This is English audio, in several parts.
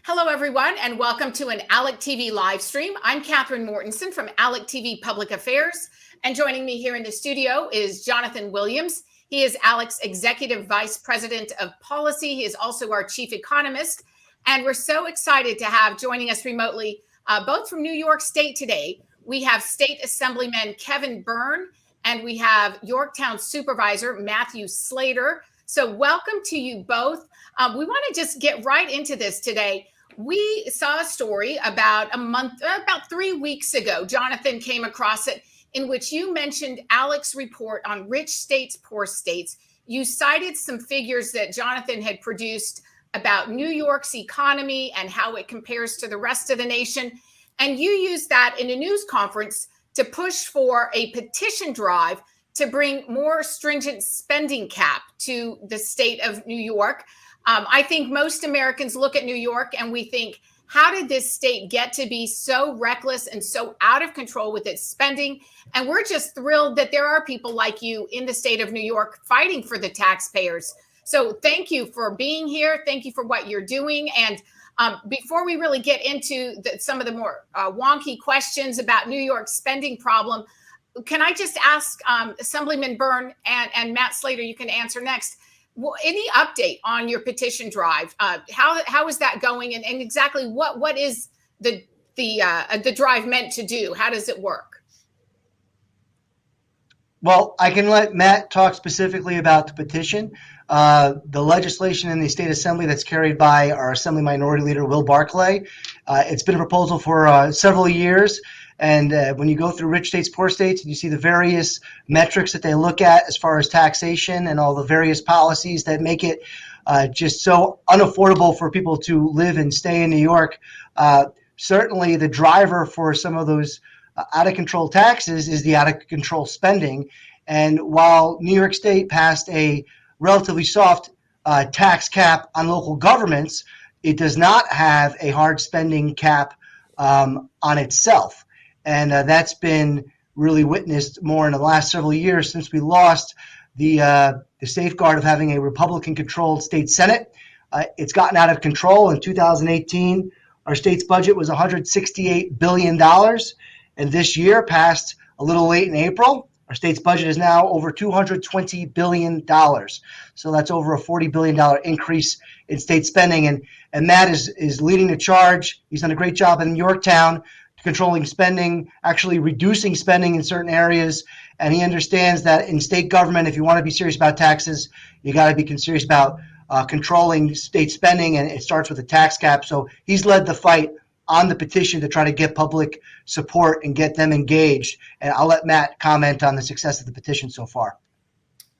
Hello, everyone, and welcome to an ALEC TV live stream. I'm Catherine Mortensen from ALEC TV Public Affairs, and joining me here in the studio is Jonathan Williams. He is ALEC's Executive Vice President of Policy. He is also our Chief Economist, and we're so excited to have joining us remotely, both from New York State today. We have State Assemblyman Kevin Byrne, and we have Yorktown Supervisor Matthew Slater. So welcome to you both. We want to just get right into this today. We saw a story about 3 weeks ago. Jonathan came across it, in which you mentioned ALEC's report on rich states, poor states. You cited some figures that Jonathan had produced about New York's economy and how it compares to the rest of the nation. And you used that in a news conference to push for a petition drive to bring more stringent spending cap to the state of New York. I think most Americans look at New York and we think, how did this state get to be so reckless and so out of control with its spending? And we're just thrilled that there are people like you in the state of New York fighting for the taxpayers. So thank you for being here. Thank you for what you're doing. And before we really get into some of the more wonky questions about New York's spending problem, can I just ask Assemblyman Byrne and Matt Slater, you can answer next. Well, any update on your petition drive? How is that going, and exactly what is the drive meant to do? How does it work? Well, I can let Matt talk specifically about the petition. The legislation in the state assembly that's carried by our assembly minority leader, Will Barclay. It's been a proposal for several years. And when you go through rich states, poor states, and you see the various metrics that they look at as far as taxation and all the various policies that make it just so unaffordable for people to live and stay in New York, certainly the driver for some of those out-of-control taxes is the out-of-control spending. And while New York State passed a relatively soft tax cap on local governments, it does not have a hard spending cap on itself. And that's been really witnessed more in the last several years since we lost the safeguard of having a Republican-controlled state Senate. It's gotten out of control. In 2018, our state's budget was $168 billion. And this year, passed a little late in April, our state's budget is now over $220 billion. So that's over a $40 billion increase in state spending. And Matt is leading the charge. He's done a great job in Yorktown, controlling spending, actually reducing spending in certain areas. And he understands that in state government, if you want to be serious about taxes, you got to be serious about controlling state spending, and it starts with a tax cap. So he's led the fight on the petition to try to get public support and get them engaged. And I'll let Matt comment on the success of the petition so far.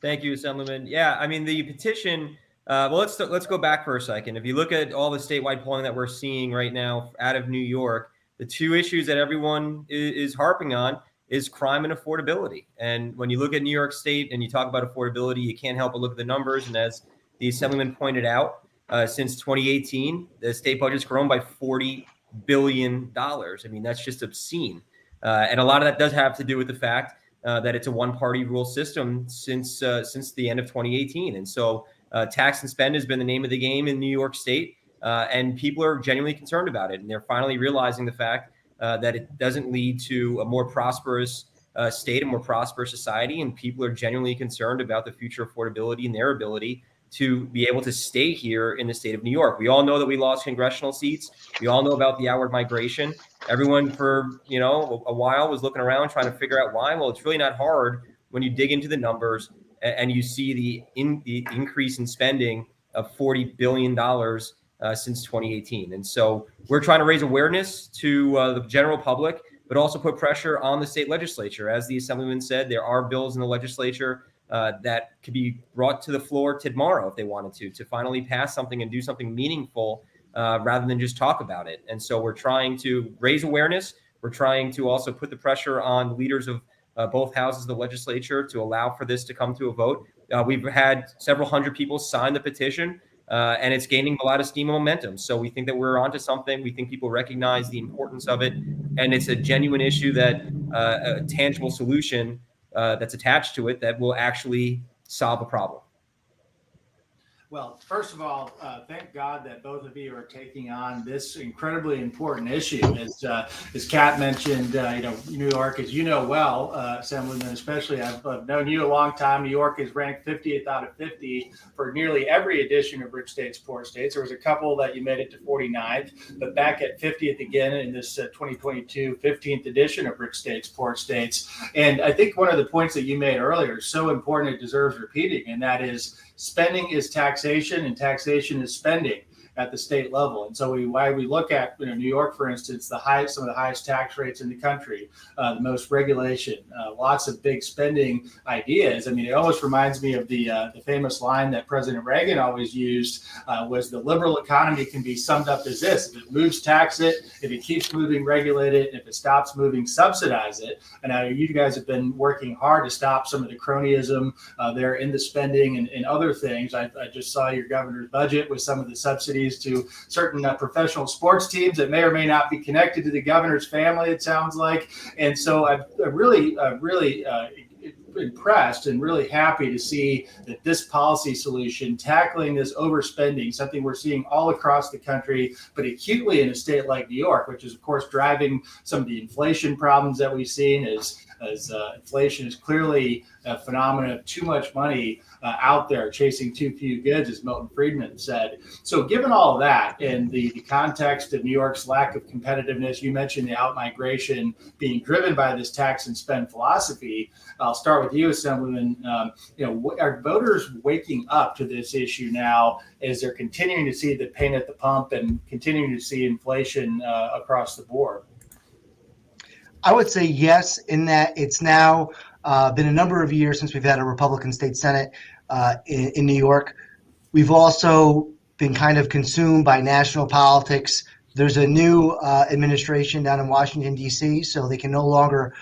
Thank you, Assemblyman. Yeah, I mean, the petition, well, let's go back for a second. If you look at all the statewide polling that we're seeing right now out of New York, the two issues that everyone is harping on is crime and affordability. And when you look at New York State and you talk about affordability, you can't help but look at the numbers. And as the Assemblyman pointed out, since 2018, the state budget's grown by $40 billion. I mean, that's just obscene. And a lot of that does have to do with the fact that it's a one-party rule system since the end of 2018. And so tax and spend has been the name of the game in New York State. And people are genuinely concerned about it. And they're finally realizing the fact that it doesn't lead to a more prosperous state, a more prosperous society. And people are genuinely concerned about the future affordability and their ability to be able to stay here in the state of New York. We all know that we lost congressional seats. We all know about the outward migration. Everyone for, a while was looking around trying to figure out why. Well, it's really not hard when you dig into the numbers and you see the increase in spending of $40 billion since 2018. And so we're trying to raise awareness to the general public, but also put pressure on the state legislature. As the Assemblyman said, there are bills in the legislature that could be brought to the floor tomorrow if they wanted to finally pass something and do something meaningful rather than just talk about it. And so we're trying to raise awareness. We're trying to also put the pressure on leaders of both houses of the legislature to allow for this to come to a vote. We've had several hundred people sign the petition. And it's gaining a lot of steam and momentum. So we think that we're onto something. We think people recognize the importance of it. And it's a genuine issue that a tangible solution that's attached to it that will actually solve a problem. Well, first of all, thank God that both of you are taking on this incredibly important issue. As Kat mentioned, New York, as you know well, Assemblyman, especially, I've known you a long time. New York is ranked 50th out of 50 for nearly every edition of Rich States, Poor States. There was a couple that you made it to 49th, but back at 50th again in this 2022 15th edition of Rich States, Poor States. And I think one of the points that you made earlier is so important it deserves repeating, and that is spending is taxation and taxation is spending at the state level. And so why we look at New York, for instance, some of the highest tax rates in the country, the most regulation, lots of big spending ideas. I mean, it almost reminds me of the famous line that President Reagan always used was the liberal economy can be summed up as this: if it moves, tax it; if it keeps moving, regulate it; if it stops moving, subsidize it. And I know you guys have been working hard to stop some of the cronyism there in the spending and other things. I just saw your governor's budget with some of the subsidies to certain professional sports teams that may or may not be connected to the governor's family, it sounds like. And so I'm really impressed and really happy to see that this policy solution, tackling this overspending, something we're seeing all across the country, but acutely in a state like New York, which is of course driving some of the inflation problems that we've seen as inflation is clearly a phenomenon of too much money out there chasing too few goods, as Milton Friedman said. So given all of that and the context of New York's lack of competitiveness, you mentioned the outmigration being driven by this tax and spend philosophy. I'll start with you, Assemblyman. Are voters waking up to this issue now as they're continuing to see the pain at the pump and continuing to see inflation across the board? I would say yes, in that it's now been a number of years since we've had a Republican state Senate in New York. We've also been kind of consumed by national politics. There's a new administration down in Washington, D.C., so they can no longer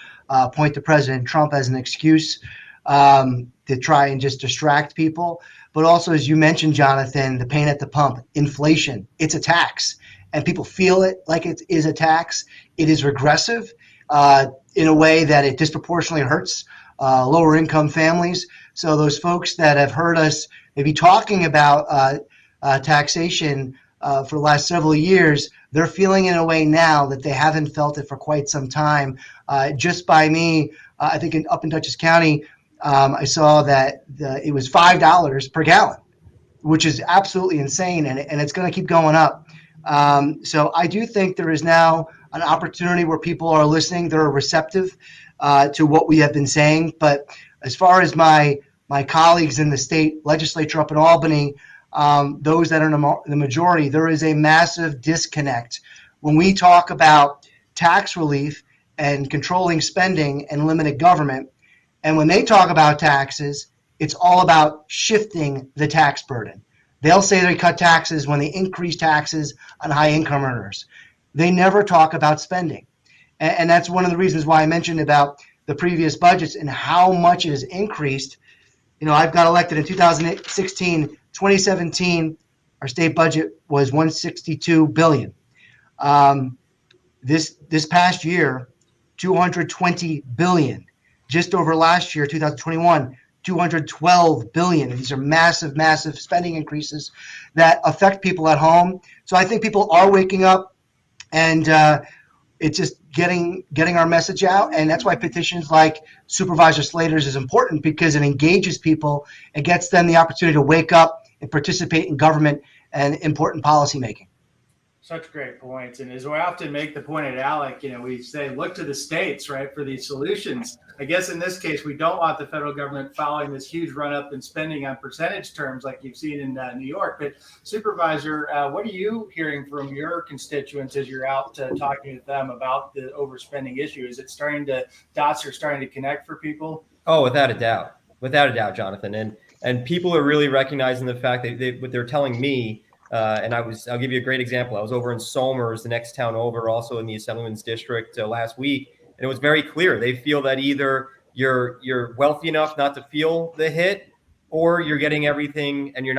point to President Trump as an excuse to try and just distract people. But also, as you mentioned, Jonathan, the pain at the pump, inflation, it's a tax, and people feel it like it is a tax. It is regressive in a way that it disproportionately hurts lower income families. So those folks that have heard us maybe talking about taxation for the last several years, they're feeling in a way now that they haven't felt it for quite some time. Just by me, I think up in Dutchess County, I saw that it was $5 per gallon, which is absolutely insane, and it's going to keep going up. So I do think there is now an opportunity where people are listening, they're receptive to what we have been saying. But as far as my colleagues in the state legislature up in Albany, those that are in the majority, there is a massive disconnect. When we talk about tax relief and controlling spending and limited government, and when they talk about taxes, it's all about shifting the tax burden. They'll say they cut taxes when they increase taxes on high income earners. They never talk about spending. And that's one of the reasons why I mentioned about the previous budgets and how much it has increased. I've got elected in 2016, 2017, our state budget was $162 billion. This past year, $220 billion. Just over last year, 2021, $212 billion. These are massive, massive spending increases that affect people at home. So I think people are waking up, and it's just getting our message out. And that's why petitions like Supervisor Slater's is important, because it engages people and gets them the opportunity to wake up and participate in government and important policy making. Such great points. And as we often make the point at ALEC, we say, look to the states, right, for these solutions. I guess in this case, we don't want the federal government following this huge run up in spending on percentage terms like you've seen in New York. But Supervisor, what are you hearing from your constituents as you're out talking to them about the overspending issue? Is it dots are starting to connect for people? Oh, without a doubt, Jonathan. And people are really recognizing the fact that what they're telling me. And I'll give you a great example. I was over in Somers, the next town over, also in the Assemblyman's district last week. And it was very clear. They feel that either you're wealthy enough not to feel the hit, or you're getting everything and you're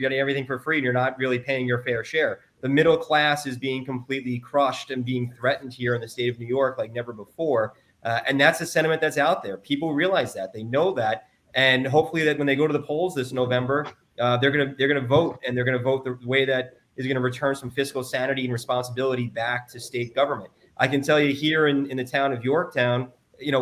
getting everything for free and you're not really paying your fair share. The middle class is being completely crushed and being threatened here in the state of New York like never before. And that's a sentiment that's out there. People realize that. They know that. And hopefully that when they go to the polls this November, they're gonna vote, and they're gonna vote the way that is going to return some fiscal sanity and responsibility back to state government. I can tell you here in the town of Yorktown,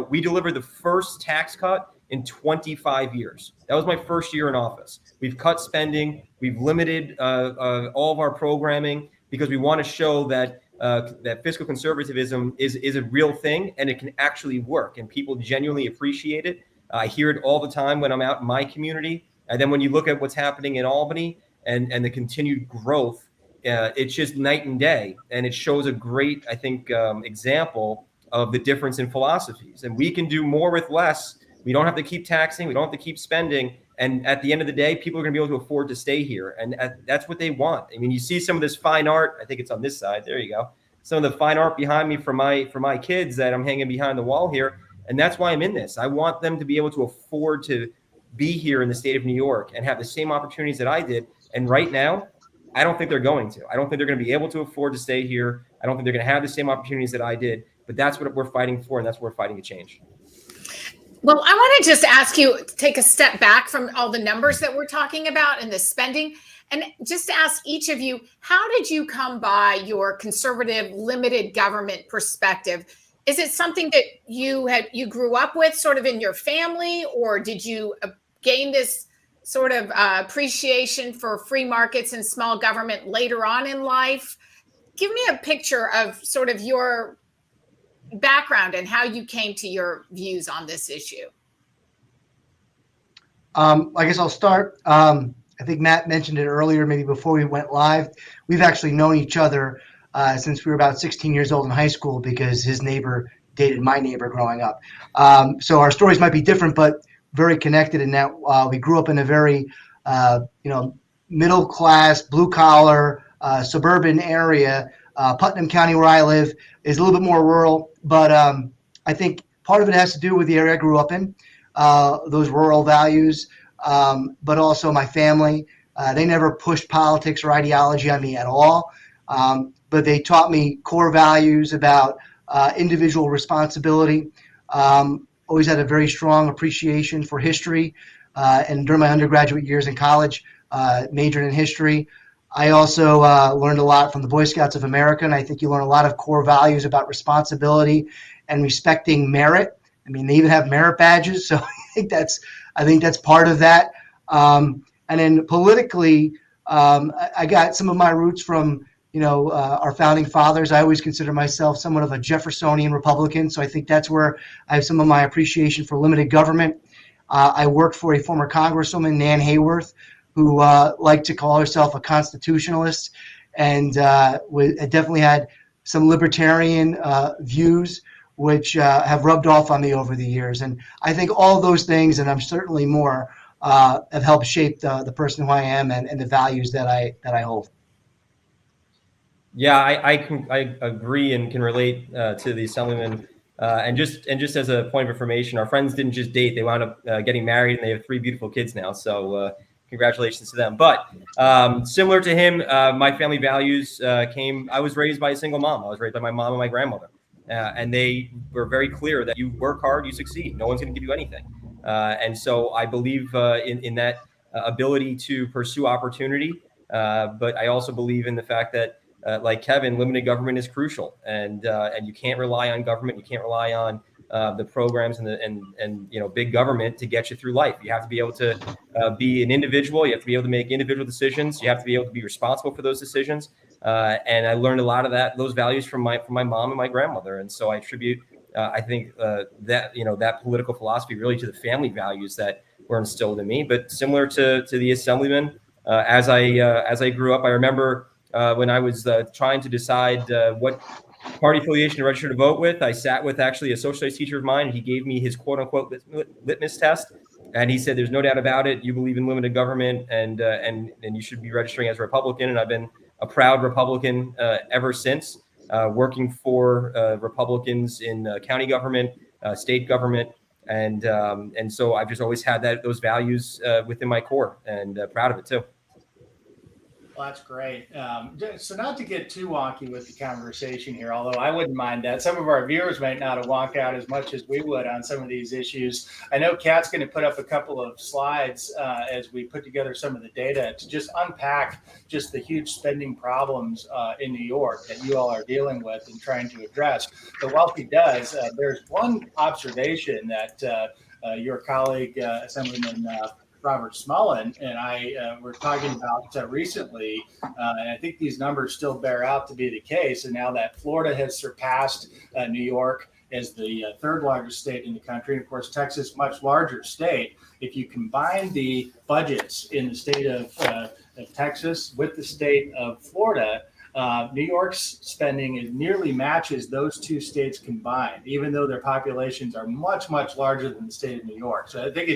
we delivered the first tax cut in 25 years. That was my first year in office. We've cut spending. We've limited all of our programming because we want to show that that fiscal conservatism is a real thing and it can actually work, and people genuinely appreciate it. I hear it all the time when I'm out in my community. And then when you look at what's happening in Albany and the continued growth, it's just night and day. And it shows a great, I think, example of the difference in philosophies. And we can do more with less. We don't have to keep taxing. We don't have to keep spending. And at the end of the day, people are going to be able to afford to stay here. And that's what they want. I mean, you see some of this fine art. I think it's on this side. There you go. Some of the fine art behind me for my kids that I'm hanging behind the wall here. And that's why I'm in this. I want them to be able to afford to be here in the state of New York and have the same opportunities that I did. And right now, I don't think they're going to. I don't think they're going to be able to afford to stay here. I don't think they're going to have the same opportunities that I did. But that's what we're fighting for, and that's what we're fighting to change. Well, I want to just ask you, take a step back from all the numbers that we're talking about and the spending, and just ask each of you, how did you come by your conservative, limited government perspective? Is it something that you grew up with sort of in your family, or did you gain this sort of appreciation for free markets and small government later on in life? Give me a picture of sort of your background and how you came to your views on this issue. I guess I'll start. I think Matt mentioned it earlier, maybe before we went live. We've actually known each other since we were about 16 years old in high school because his neighbor dated my neighbor growing up. So our stories might be different, but very connected in that we grew up in a very, middle class, blue collar, suburban area. Putnam County, where I live, is a little bit more rural, but I think part of it has to do with the area I grew up in, those rural values, but also my family. They never pushed politics or ideology on me at all, but they taught me core values about individual responsibility. Always had a very strong appreciation for history, and during my undergraduate years in college, majored in history. I also learned a lot from the Boy Scouts of America, and I think you learn a lot of core values about responsibility and respecting merit. I mean, they even have merit badges, so I think that's part of that. And then politically, I got some of my roots from our founding fathers. I always consider myself somewhat of a Jeffersonian Republican, so I think that's where I have some of my appreciation for limited government. I worked for a former Congresswoman, Nan Hayworth, who liked to call herself a constitutionalist, and definitely had some libertarian views, which have rubbed off on me over the years. And I think all those things, and I'm certainly more, have helped shape the person who I am and the values that I hold. Yeah, I agree and can relate to the Assemblyman. And just as a point of information, our friends didn't just date; they wound up getting married, and they have 3 beautiful kids now. So congratulations to them. But similar to him, my family values came. I was raised by a single mom. I was raised by my mom and my grandmother, and they were very clear that you work hard, you succeed. No one's going to give you anything. And so I believe in that ability to pursue opportunity. But I also believe in the fact that, like Kevin, limited government is crucial, and you can't rely on government. You can't rely on the programs and big government to get you through life. You have to be able to be an individual. You have to be able to make individual decisions. You have to be able to be responsible for those decisions. And I learned a lot of those values from my mom and my grandmother. And so I attribute, I think that political philosophy really to the family values that were instilled in me. But similar to the Assemblyman, as I grew up, I remember when I was trying to decide what party affiliation to register to vote with, I sat with actually a social studies teacher of mine, and he gave me his quote unquote litmus test. And he said, there's no doubt about it. You believe in limited government, and you should be registering as a Republican. And I've been a proud Republican ever since, working for Republicans in county government, state government. And so I've just always had those values within my core, and proud of it too. Well, that's great. So not to get too wonky with the conversation here, although I wouldn't mind that. Some of our viewers might not wonk out as much as we would on some of these issues. I know Kat's going to put up a couple of slides as we put together some of the data to just unpack just the huge spending problems in New York that you all are dealing with and trying to address. But while she does, there's one observation that your colleague, Assemblyman Robert Smullen and I were talking about recently, and I think these numbers still bear out to be the case. And now that Florida has surpassed New York as the third largest state in the country, and of course Texas, much larger state. If you combine the budgets in the state of Texas with the state of Florida, New York's spending nearly matches those two states combined, even though their populations are much, much larger than the state of New York. So I think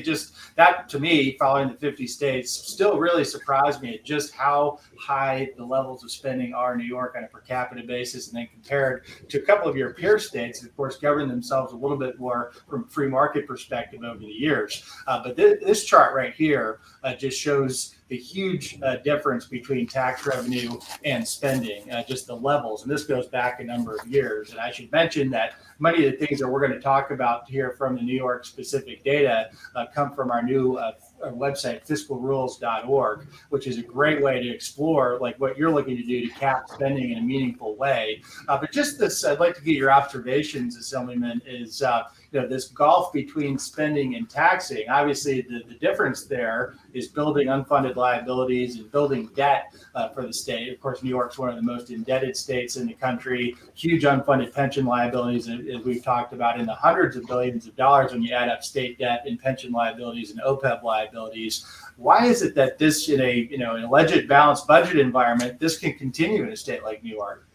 that to me, following the 50 states, still really surprised me at just how high the levels of spending are in New York on a per capita basis, and then compared to a couple of your peer states, that of course, govern themselves a little bit more from a free market perspective over the years. But this chart right here just shows the huge difference between tax revenue and spending, just the levels. And this goes back a number of years. And I should mention that many of the things that we're going to talk about here from the New York specific data come from our new website, fiscalrules.org, which is a great way to explore like what you're looking to do to cap spending in a meaningful way. But just this, I'd like to get your observations, Assemblyman, is this gulf between spending and taxing. Obviously, the difference there is building unfunded liabilities and building debt for the state. Of course, New York's one of the most indebted states in the country, huge unfunded pension liabilities, as we've talked about, in the hundreds of billions of dollars when you add up state debt and pension liabilities and OPEB liabilities. Why is it that this, in an alleged balanced budget environment, this can continue in a state like New York?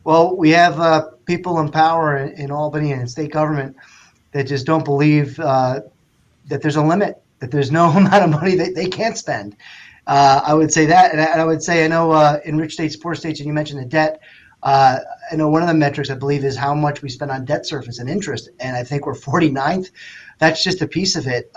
Well, we have people in power in Albany and in state government that just don't believe that there's a limit, that there's no amount of money that they can't spend. I would say that, and I would say, I know in rich states, poor states, and you mentioned the debt, I know one of the metrics, I believe, is how much we spend on debt service and interest, and I think we're 49th. That's just a piece of it.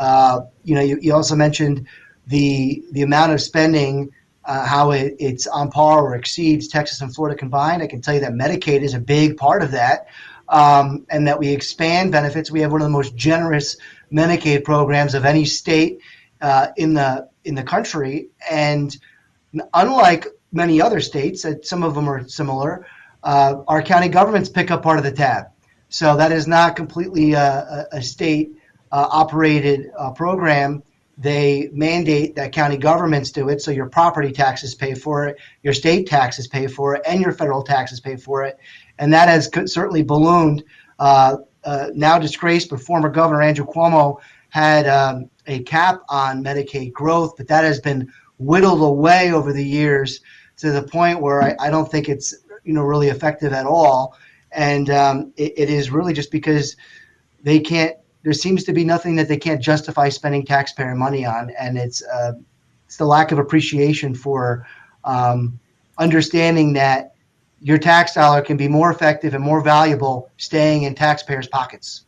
You also mentioned the amount of spending, how it's on par or exceeds Texas and Florida combined. I can tell you that Medicaid is a big part of that, and that we expand benefits. We have one of the most generous Medicaid programs of any state in the country, and unlike many other states, some of them are similar, our county governments pick up part of the tab. So that is not completely a state operated program. They mandate that county governments do it, so your property taxes pay for it, your state taxes pay for it, and your federal taxes pay for it. And that has certainly ballooned. Now disgraced, but former Governor Andrew Cuomo had a cap on Medicaid growth, but that has been whittled away over the years to the point where I don't think it's really effective at all. And it is really just because they can't. There seems to be nothing that they can't justify spending taxpayer money on, and it's the lack of appreciation for understanding that your tax dollar can be more effective and more valuable staying in taxpayers' pockets.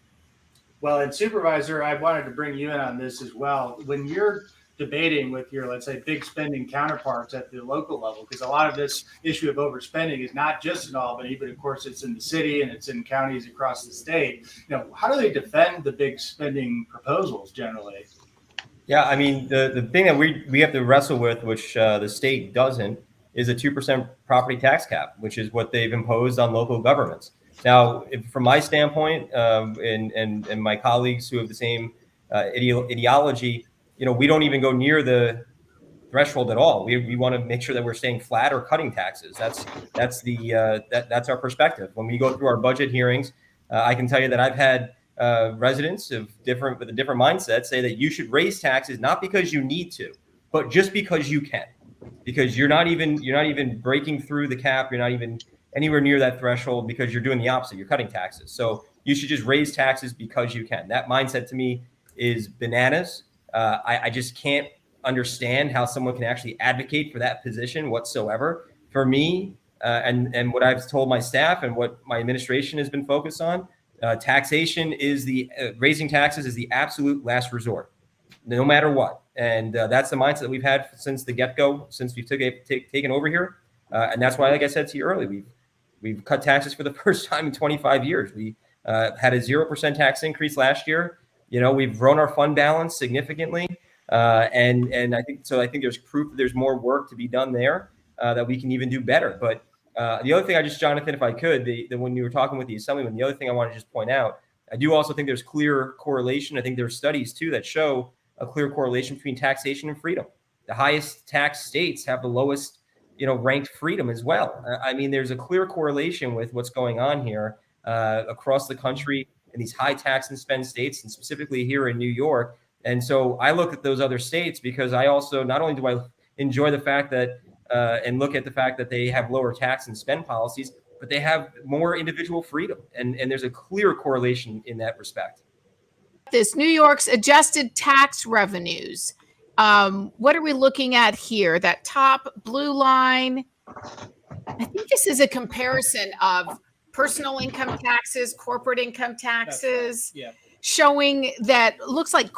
Well, and Supervisor, I wanted to bring you in on this as well. When you're debating with your, let's say, big spending counterparts at the local level, because a lot of this issue of overspending is not just in Albany, but of course it's in the city and it's in counties across the state. How do they defend the big spending proposals generally? Yeah, I mean, the thing that we have to wrestle with, which the state doesn't, is a 2% property tax cap, which is what they've imposed on local governments. Now, from my standpoint, and my colleagues who have the same ideology, we don't even go near the threshold at all. We want to make sure that we're staying flat or cutting taxes. That's our perspective. When we go through our budget hearings, I can tell you that I've had residents with a different mindset say that you should raise taxes not because you need to, but just because you can, because you're not even breaking through the cap. You're not even anywhere near that threshold because you're doing the opposite. You're cutting taxes. So you should just raise taxes because you can. That mindset to me is bananas. I just can't understand how someone can actually advocate for that position whatsoever. For me, and what I've told my staff and what my administration has been focused on, taxation is raising taxes is the absolute last resort, no matter what. And that's the mindset that we've had since the get-go, since we've taken over here. And that's why, like I said to you earlier, we've cut taxes for the first time in 25 years. We had a 0% tax increase last year. We've grown our fund balance significantly. And I think there's proof that there's more work to be done there, that we can even do better. But the other thing Jonathan, if I could, when you were talking with the Assemblyman, the other thing I want to just point out, I do also think there's clear correlation. I think there's studies too that show a clear correlation between taxation and freedom. The highest tax states have the lowest, ranked freedom as well. I mean, there's a clear correlation with what's going on here across the country in these high tax and spend states, and specifically here in New York. And so I look at those other states because I also, not only do I enjoy the fact that and look at the fact that they have lower tax and spend policies, but they have more individual freedom. And there's a clear correlation in that respect. This New York's adjusted tax revenues. What are we looking at here? That top blue line. I think this is a comparison of personal income taxes, corporate income taxes, Yeah. showing that looks like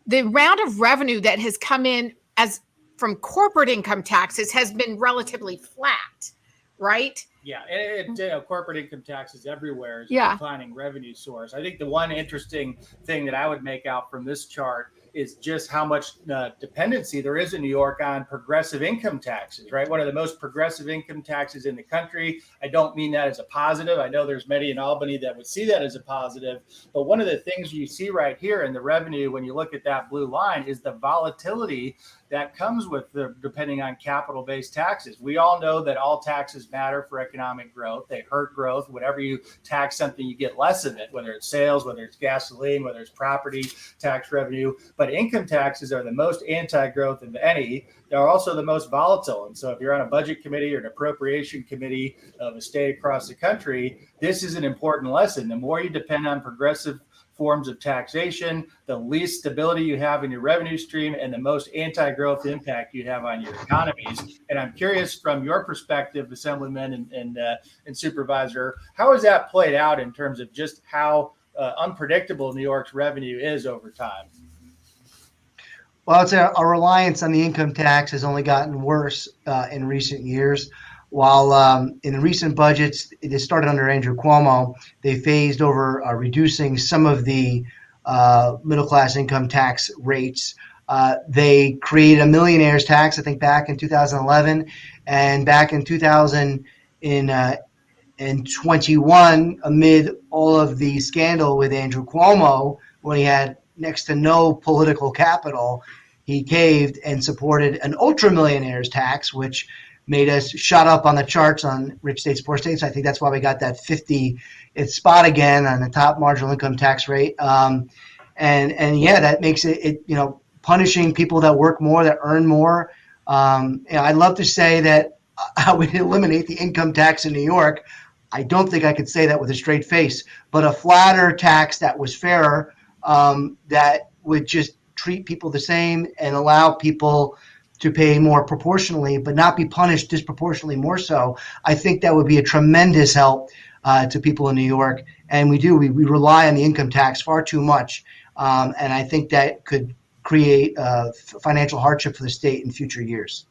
the amount of revenue that has come in as from corporate income taxes has been relatively flat, right? Yeah, and corporate income taxes everywhere is a Yeah. declining revenue source. I think the one interesting thing that I would make out from this chart is just how much dependency there is in New York on progressive income taxes, right? One of the most progressive income taxes in the country. I don't mean that as a positive. I know there's many in Albany that would see that as a positive, but one of the things you see right here in the revenue when you look at that blue line is the volatility that comes with depending on capital-based taxes. We all know that all taxes matter for economic growth. They hurt growth. Whenever you tax something, you get less of it, whether it's sales, whether it's gasoline, whether it's property tax revenue. But income taxes are the most anti-growth of any. They're also the most volatile. And so if you're on a budget committee or an appropriation committee of a state across the country, this is an important lesson. The more you depend on progressive forms of taxation, the least stability you have in your revenue stream, and the most anti-growth impact you have on your economies. And I'm curious, from your perspective, Assemblyman and Supervisor, how has that played out in terms of just how unpredictable New York's revenue is over time? Well, I'd say our reliance on the income tax has only gotten worse in recent years. While in the recent budgets, it started under Andrew Cuomo, they phased over reducing some of the middle-class income tax rates. They created a millionaire's tax, I think, back in 2011, and back in 2021, amid all of the scandal with Andrew Cuomo, when he had next to no political capital, he caved and supported an ultra-millionaire's tax, which made us shot up on the charts on rich states, poor states. I think that's why we got that 50th spot again on the top marginal income tax rate. And yeah, that makes it punishing people that work more, that earn more. I'd love to say that I would eliminate the income tax in New York. I don't think I could say that with a straight face, but a flatter tax that was fairer, that would just treat people the same and allow people to pay more proportionally, but not be punished disproportionately more so. I think that would be a tremendous help to people in New York. And we rely on the income tax far too much. And I think that could create financial hardship for the state in future years.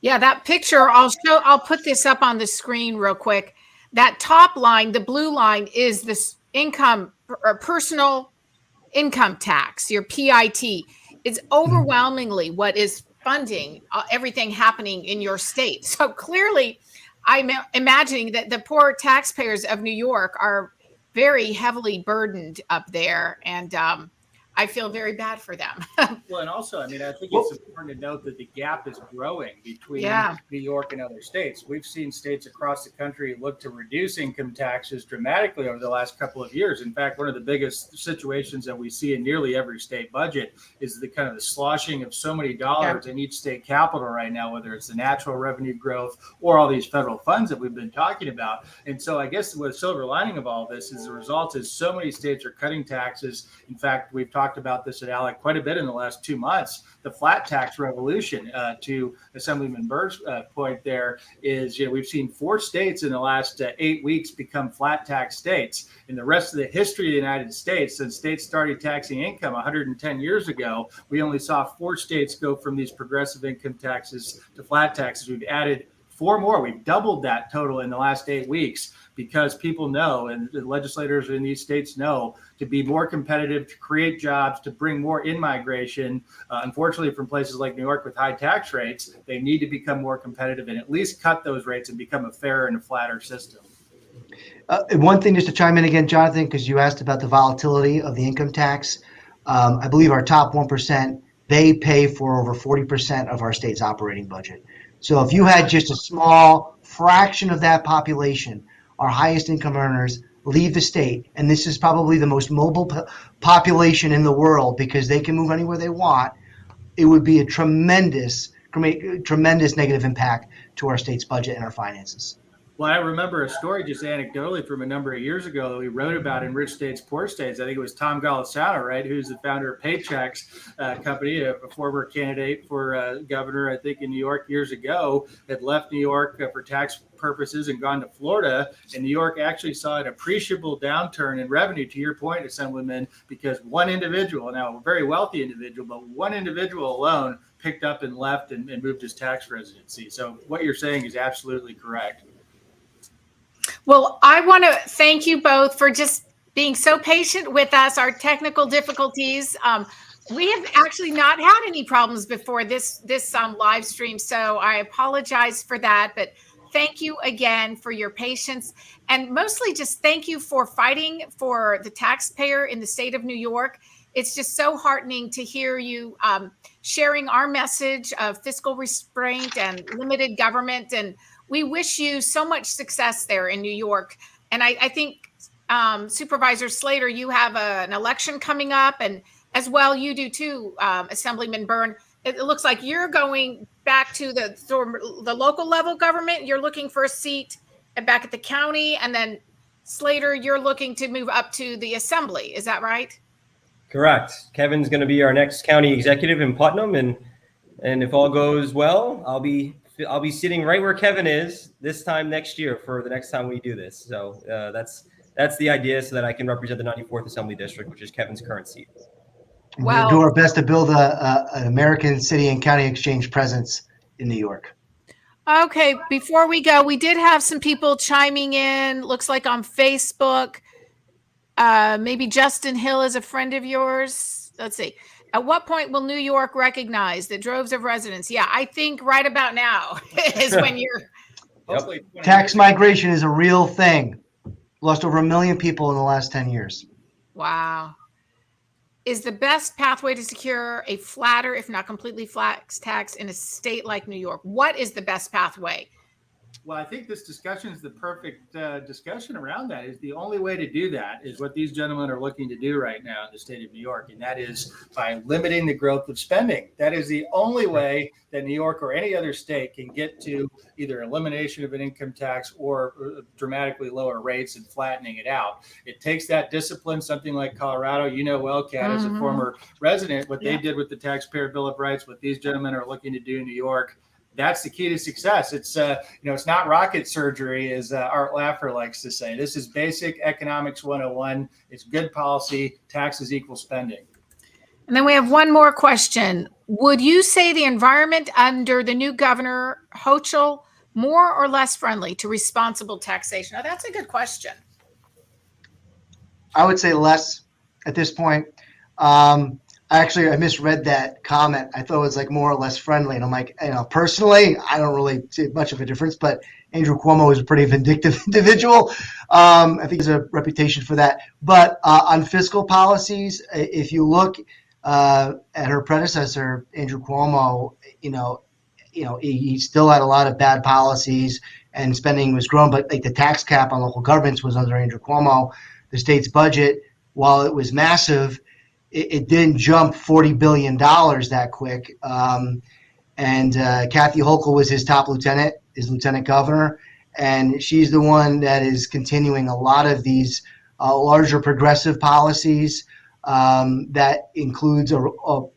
Yeah, that picture, I'll put this up on the screen real quick. That top line, the blue line, is this income or personal income tax, your PIT. It's overwhelmingly what is funding everything happening in your state. So clearly, I'm imagining that the poor taxpayers of New York are very heavily burdened up there. And I feel very bad for them. Well, and also, I mean, I think it's important to note that the gap is growing between New York and other states. We've seen states across the country look to reduce income taxes dramatically over the last couple of years. In fact, one of the biggest situations that we see in nearly every state budget is the kind of the sloshing of so many dollars in each state capital right now, whether it's the natural revenue growth or all these federal funds that we've been talking about. And so I guess the silver lining of all this is the result is so many states are cutting taxes. In fact, we've talked talked about this at ALEC quite a bit in the last 2 months. The flat tax revolution, to Assemblyman Burr's point there, is we've seen 4 states in the last 8 weeks become flat tax states. In the rest of the history of the United States, since states started taxing income 110 years ago, we only saw 4 states go from these progressive income taxes to flat taxes. We've added 4 more. We've doubled that total in the last 8 weeks, because people know, and the legislators in these states know, to be more competitive, to create jobs, to bring more in-migration. Unfortunately, from places like New York with high tax rates, they need to become more competitive and at least cut those rates and become a fairer and a flatter system. One thing just to chime in again, Jonathan, because you asked about the volatility of the income tax. I believe our top 1%, they pay for over 40% of our state's operating budget. So if you had just a small fraction of that population, our highest income earners, leave the state, and this is probably the most mobile population in the world because they can move anywhere they want, it would be a tremendous negative impact to our state's budget and our finances. Well, I remember a story just anecdotally from a number of years ago that we wrote about in Rich States, Poor States. I think it was Tom Golisano, right, who's the founder of Paychecks company, a former candidate for governor, I think, in New York years ago, had left New York for tax purposes and gone to Florida. And New York actually saw an appreciable downturn in revenue, to your point, Assemblyman, because one individual, now a very wealthy individual, but one individual alone picked up and left and moved his tax residency. So what you're saying is absolutely correct. Well, I want to thank you both for just being so patient with us, our technical difficulties. We have actually not had any problems before this live stream, so I apologize for that. But thank you again for your patience, and mostly just thank you for fighting for the taxpayer in the state of New York. It's just so heartening to hear you sharing our message of fiscal restraint and limited government, and we wish you so much success there in New York. And I think, Supervisor Slater, you have an election coming up, and as well you do too, Assemblyman Byrne. It looks like you're going back to the local level government. You're looking for a seat back at the county, and then Slater, you're looking to move up to the assembly. Is that right? Correct. Kevin's going to be our next county executive in Putnam, and if all goes well, I'll be sitting right where Kevin is this time next year for the next time we do this. So that's the idea, so that I can represent the 94th Assembly District, which is Kevin's current seat. We'll do our best to build an American city and county exchange presence in New York. Okay, before we go, we did have some people chiming in, looks like on Facebook. Maybe Justin Hill is a friend of yours. Let's see. At what point will New York recognize the droves of residents? Yeah, I think right about now is when you're. Hopefully, Tax migration is a real thing. Lost over 1 million people in the last 10 years. Wow. Is the best pathway to secure a flatter, if not completely flat tax in a state like New York? What is the best pathway? Well, I think this discussion is the perfect discussion around that. Is the only way to do that is what these gentlemen are looking to do right now in the state of New York, and that is by limiting the growth of spending. That is the only way that New York or any other state can get to either elimination of an income tax or dramatically lower rates and flattening it out. It takes that discipline, something like Colorado, you know well, Kat, as a former resident, what they did with the Taxpayer Bill of Rights, what these gentlemen are looking to do in New York. That's the key to success. It's it's not rocket surgery, as Art Laffer likes to say. This is basic economics 101. It's good policy. Taxes equal spending. And then we have one more question. Would you say the environment under the new governor, Hochul, more or less friendly to responsible taxation? Now, that's a good question. I would say less at this point. Actually, I misread that comment. I thought it was like more or less friendly. And I'm like, personally, I don't really see much of a difference, but Andrew Cuomo is a pretty vindictive individual. I think there's a reputation for that. But on fiscal policies, if you look at her predecessor, Andrew Cuomo, he still had a lot of bad policies and spending was growing. But like the tax cap on local governments was under Andrew Cuomo. The state's budget, while it was massive, it didn't jump $40 billion that quick. And Kathy Hochul was his top lieutenant, his lieutenant governor. And she's the one that is continuing a lot of these larger progressive policies. that includes a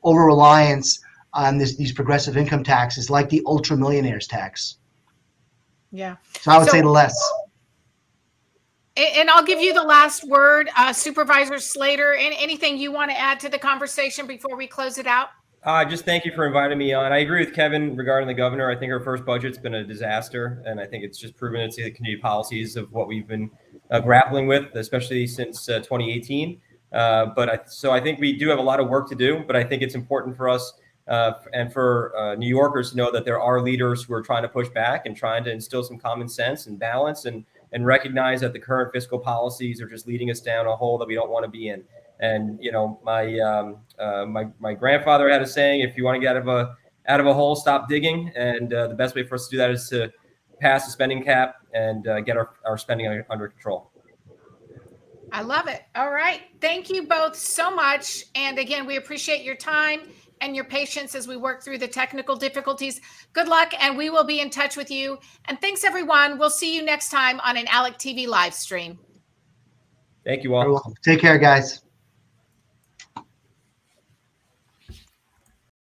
over-reliance on these progressive income taxes, like the ultra millionaires tax. Yeah. So I would say less. And I'll give you the last word, Supervisor Slater. Anything you want to add to the conversation before we close it out? Just thank you for inviting me on. I agree with Kevin regarding the governor. I think our first budget's been a disaster, and I think it's just proven it's the continued policies of what we've been grappling with, especially since 2018. So I think we do have a lot of work to do, but I think it's important for us and for New Yorkers to know that there are leaders who are trying to push back and trying to instill some common sense and balance and recognize that the current fiscal policies are just leading us down a hole that we don't want to be in. And my grandfather had a saying: if you want to get out of a hole, stop digging. And the best way for us to do that is to pass the spending cap and get our spending under control. I love it. All right. Thank you both so much. And again, we appreciate your time and your patience as we work through the technical difficulties. Good luck, and we will be in touch with you. And thanks, everyone. We'll see you next time on an ALEC TV live stream. Thank you all. Take care, guys.